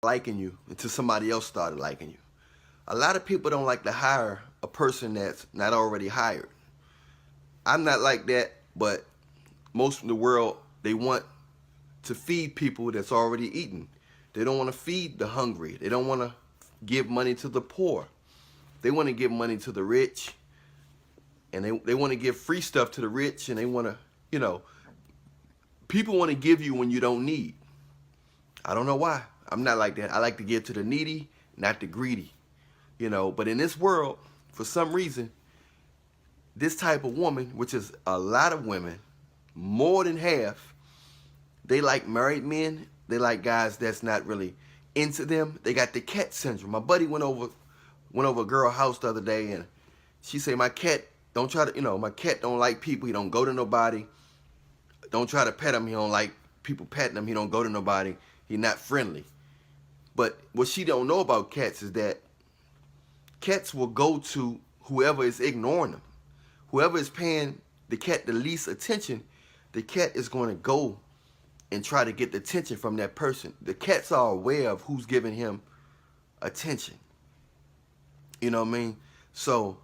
liking you until somebody else started liking you. A lot of people don't like to hire a person that's not already hired. I'm not like that, but most of the world, they want to feed people that's already eating. They don't want to feed the hungry. They don't want to give money to the poor. They want to give money to the rich, and they want to give free stuff to the rich, and they want to, people want to give you when you don't need. I don't know why. I'm not like that. I like to give to the needy, not the greedy. But in this world, for some reason, this type of woman, which is a lot of women, more than half, they like married men. They like guys that's not really into them. They got the cat syndrome. My buddy went over a girl's house the other day, and she said, my cat don't try to, my cat don't like people. He don't go to nobody. Don't try to pet him. He don't like people petting him. He don't go to nobody. He not friendly. But what she don't know about cats is that cats will go to whoever is ignoring them. Whoever is paying the cat the least attention, the cat is going to go and try to get the attention from that person. The cats are aware of who's giving him attention. You know what I mean? So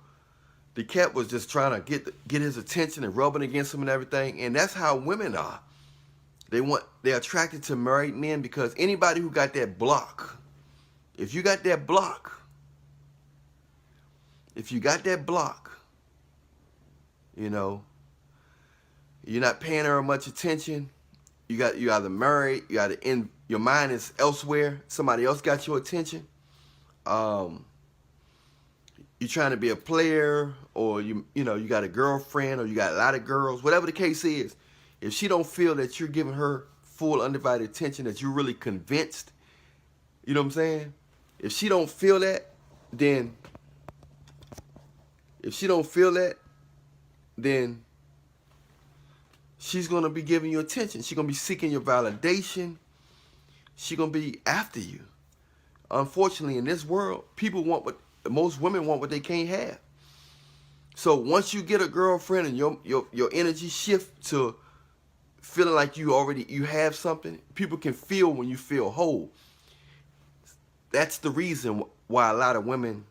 the cat was just trying to get his attention and rubbing against him and everything. And that's how women are. They're attracted to married men because anybody who got that block, if you got that block, you're not paying her much attention. You either married, your mind is elsewhere. Somebody else got your attention. You're trying to be a player, or you got a girlfriend, or you got a lot of girls. Whatever the case is, if she don't feel that you're giving her full undivided attention, that you're really convinced, you know what I'm saying? If she don't feel that, then she's going to be giving you attention. She's going to be seeking your validation. She's going to be after you. Unfortunately, in this world, most women want what they can't have. So once you get a girlfriend and your energy shift to feeling like you have something, people can feel when you feel whole. That's the reason why a lot of women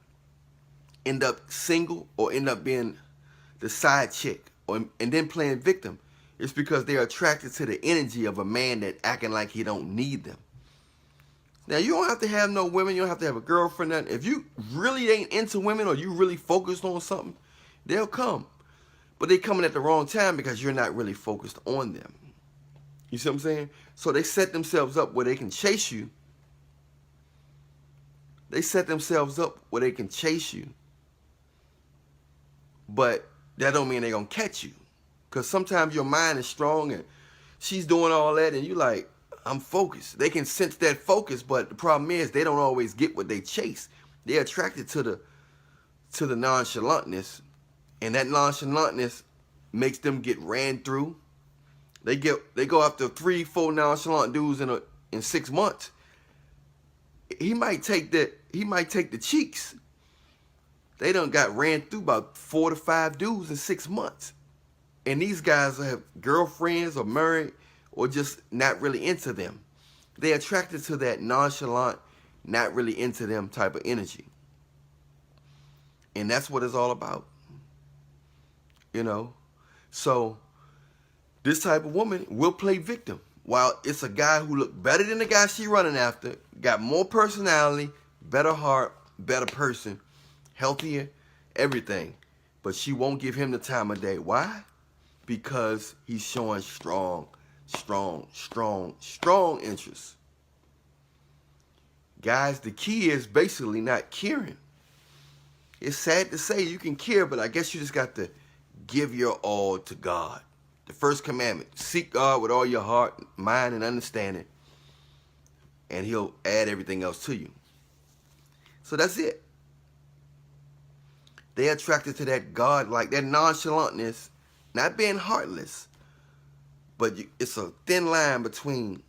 end up single or end up being the side chick and then playing victim. It's because they're attracted to the energy of a man that acting like he don't need them. Now, you don't have to have no women. You don't have to have a girlfriend. Nothing. If you really ain't into women or you really focused on something, they'll come. But they coming at the wrong time because you're not really focused on them. You see what I'm saying? So they set themselves up where they can chase you. But that don't mean they're going to catch you. Because sometimes your mind is strong and she's doing all that and you like, I'm focused. They can sense that focus, but the problem is they don't always get what they chase. They're attracted to the nonchalantness, and that nonchalantness makes them get ran through. They go after 3-4 nonchalant dudes in 6 months. He might take the cheeks. They done got ran through about 4 to 5 dudes in 6 months. And these guys have girlfriends or married or just not really into them. They're attracted to that nonchalant, not really into them type of energy. And that's what it's all about. So this type of woman will play victim. While it's a guy who look better than the guy she running after, got more personality, better heart, better person, healthier, everything. But she won't give him the time of day. Why? Because he's showing strong interest. Guys, the key is basically not caring. It's sad to say you can care, but I guess you just got to give your all to God. The first commandment, seek God with all your heart, mind, and understanding, and he'll add everything else to you. So that's it. They're attracted to that God, like that nonchalantness, not being heartless, but it's a thin line between,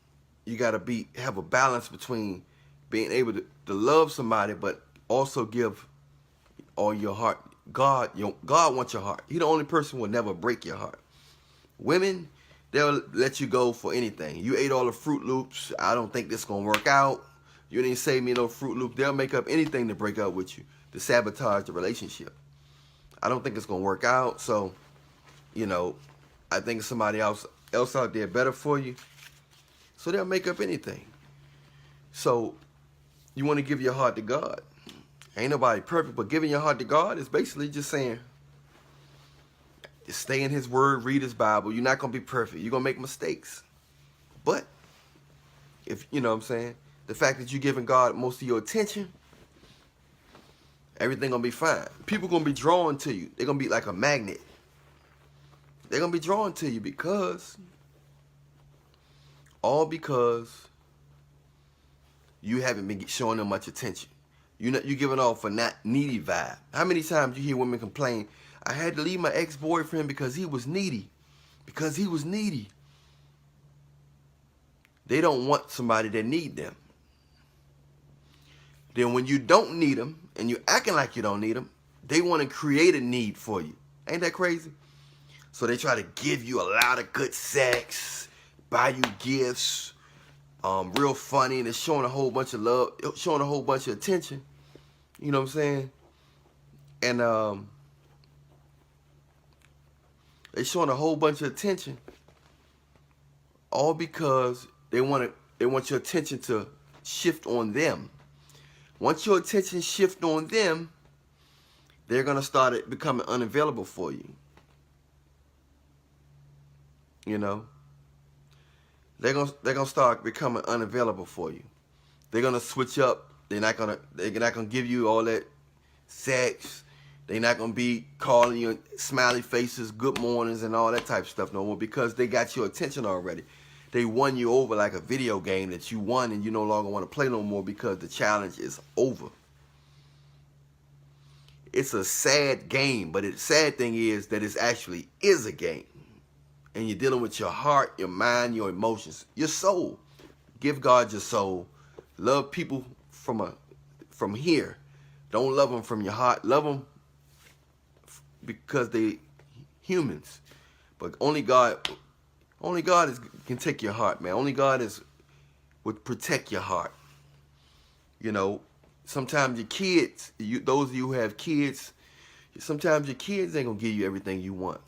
you got to have a balance between being able to love somebody, but also give all your heart. God wants your heart. He's the only person who will never break your heart. Women, they'll let you go for anything. You ate all the Fruit Loops. I don't think this is going to work out. You didn't save me no Fruit Loop. They'll make up anything to break up with you, to sabotage the relationship. I don't think it's going to work out. So, you know, I think somebody else out there better for you. So they'll make up anything. So you want to give your heart to God. Ain't nobody perfect, but giving your heart to God is basically just saying, just stay in his word, read his Bible. You're not going to be perfect. You're going to make mistakes. But, if you know what I'm saying, the fact that you're giving God most of your attention, everything going to be fine. People going to be drawn to you. They're going to be like a magnet. They're going to be drawn to you because you haven't been showing them much attention. You're giving off a not needy vibe. How many times you hear women complain, I had to leave my ex-boyfriend because he was needy. Because he was needy. They don't want somebody that need them. Then when you don't need them and you're acting like you don't need them, they want to create a need for you. Ain't that crazy? So they try to give you a lot of good sex, buy you gifts, real funny, and it's showing a whole bunch of love, showing a whole bunch of attention. You know what I'm saying? And they're showing a whole bunch of attention, all because they want your attention to shift on them. Once your attention shifts on them, they're gonna start becoming unavailable for you. You know, they're gonna start becoming unavailable for you. They're gonna switch up. They're not gonna give you all that sex. They're not gonna be calling you smiley faces, good mornings, and all that type of stuff no more, because they got your attention already. They won you over like a video game that you won and you no longer want to play no more because the challenge is over. It's a sad game, but the sad thing is that it actually is a game. And you're dealing with your heart, your mind, your emotions, your soul. Give God your soul. Love people from here. Don't love them from your heart. Love them because they humans. But only God can take your heart, man. Only God would protect your heart. You know, sometimes your kids, those of you who have kids, sometimes your kids ain't gonna give you everything you want.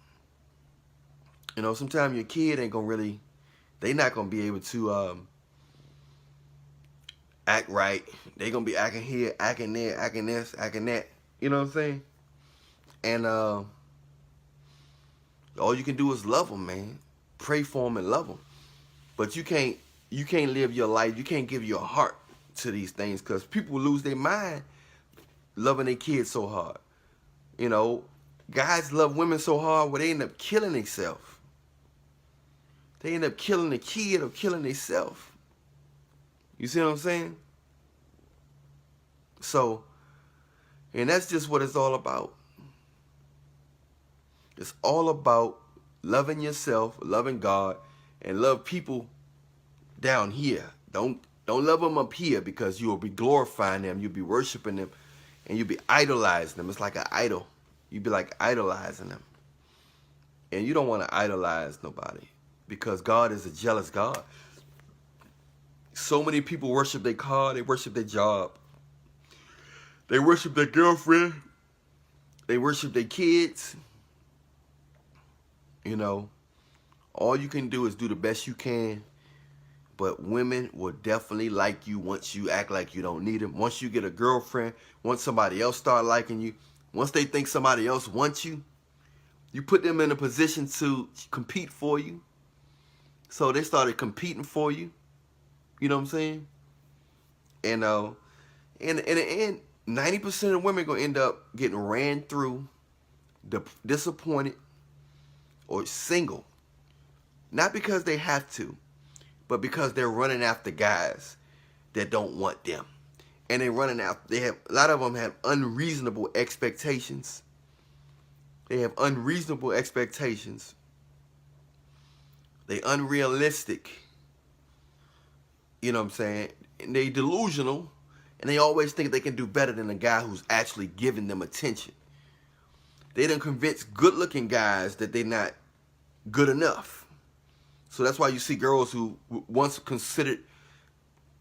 You know, sometimes your kid ain't gonna really, they not gonna be able to act right. They gonna be acting here, acting there, acting this, acting that. You know what I'm saying? And all you can do is love them, man. Pray for them and love them. But you can't live your life. You can't give your heart to these things, because people lose their mind loving their kids so hard. You know, guys love women so hard where they end up killing themselves. They end up killing the kid or killing themselves. You see what I'm saying? So, and that's just what it's all about. It's all about loving yourself, loving God, and love people down here. Don't love them up here, because you will be glorifying them, you'll be worshiping them, and you'll be idolizing them. It's like an idol. You'll be like idolizing them. And you don't want to idolize nobody, because God is a jealous God. So many people worship their car, they worship their job, they worship their girlfriend, they worship their kids. You know, all you can do is do the best you can, but women will definitely like you once you act like you don't need them. Once you get a girlfriend, once somebody else start liking you, once they think somebody else wants you, you put them in a position to compete for you. So they started competing for you. You know what I'm saying? And in the end, 90% of women gonna end up getting ran through, disappointed, or single. Not because they have to, but because they're running after guys that don't want them. And they're running after, a lot of them have unreasonable expectations. They have unreasonable expectations. They unrealistic. You know what I'm saying? And they delusional, and they always think they can do better than a guy who's actually giving them attention. They done convince good-looking guys that they're not good enough. So that's why you see girls who once considered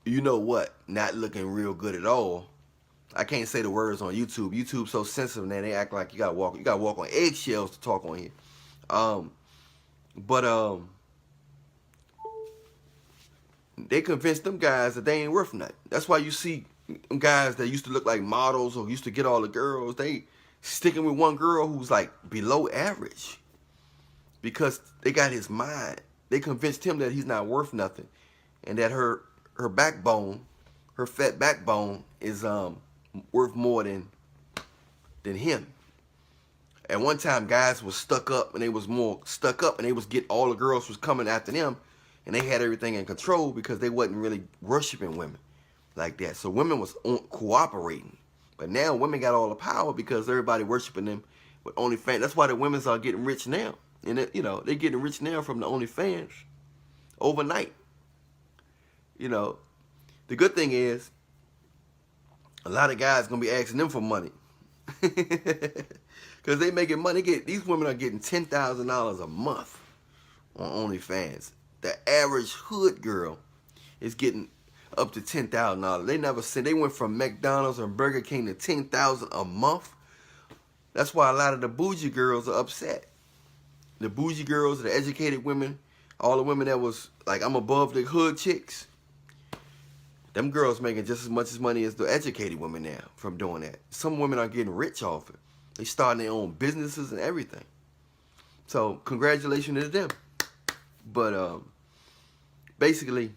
you know what, not looking real good at all. I can't say the words on YouTube. YouTube's so sensitive now, they act like you gotta walk on eggshells to talk on here. But they convinced them guys that they ain't worth nothing. That's why you see guys that used to look like models or used to get all the girls, they sticking with one girl who's like below average because they got his mind. They convinced him that he's not worth nothing, and that her backbone, her fat backbone, is worth more than him. At one time, guys was stuck up, and they was more stuck up, and they was all the girls was coming after them, and they had everything in control because they wasn't really worshiping women like that. So women was cooperating. But now women got all the power because everybody worshiping them with OnlyFans. That's why the women's are getting rich now. And they're getting rich now from the OnlyFans overnight. The good thing is a lot of guys gonna be asking them for money. Because they making money. These women are getting $10,000 a month on OnlyFans. The average hood girl is getting up to $10,000. They never said they went from McDonald's or Burger King to $10,000 a month. That's why a lot of the bougie girls are upset. The bougie girls, the educated women, all the women that was like, I'm above the hood chicks. Them girls making just as much money as the educated women now from doing that. Some women are getting rich off it. They starting their own businesses and everything. So congratulations to them. But basically,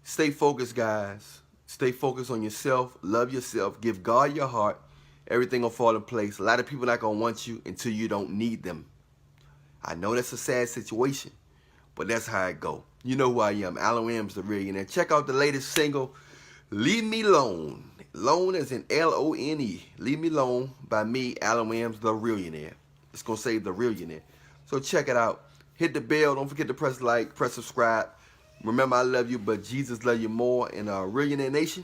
stay focused, guys. Stay focused on yourself. Love yourself. Give God your heart. Everything will fall in place. A lot of people not going to want you until you don't need them. I know that's a sad situation, but that's how it go. You know who I am. Allan Reallionaire, the Reallionaire. Check out the latest single, Leave Me Alone. Lone as in L-O-N-E. Leave Me Alone by me, Allan Reallionaire, the Reallionaire. It's going to say the Reallionaire. So check it out. Hit the bell. Don't forget to press like, press subscribe. Remember, I love you, but Jesus love you more. And Reallionaire Nation.